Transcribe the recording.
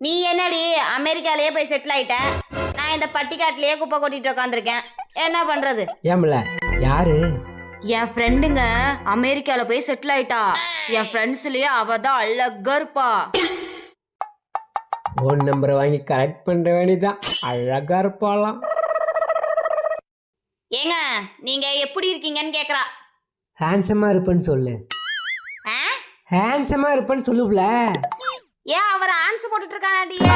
நீ என்னடி அமெரிக்காலயே போய் செட்டில் ஆயிட்ட, நான் இந்த பட்டிக்காட்டிலேயே குப்பை கொட்டிட்டு உட்காந்துருக்கேன். என்ன பண்றது? ஏம்ல யாரு? என் ஃப்ரெண்டுங்க அமெரிக்கால போய் செட்டில் ஆயிட்டா. என் ஃப்ரெண்ட்ஸ்லயே அவ தான் அழகா இருப்பா. ஃபோன் நம்பரை வாங்கி கரெக்ட் பண்ற வேண்டியதான். அழகா இருப்பாளாம். ஏங்க நீங்க எப்படி இருக்கீங்கன்னு கேக்குறா. ஹேண்ட்ஸமா இருப்பேன்னு சொல்லு. ஆ? ஹேண்ட்ஸமா இருப்பேன்னு சொல்லுப்ல. ஏன் அவர் ஆன்சர் போட்டுட்டு இருக்கானாடியே?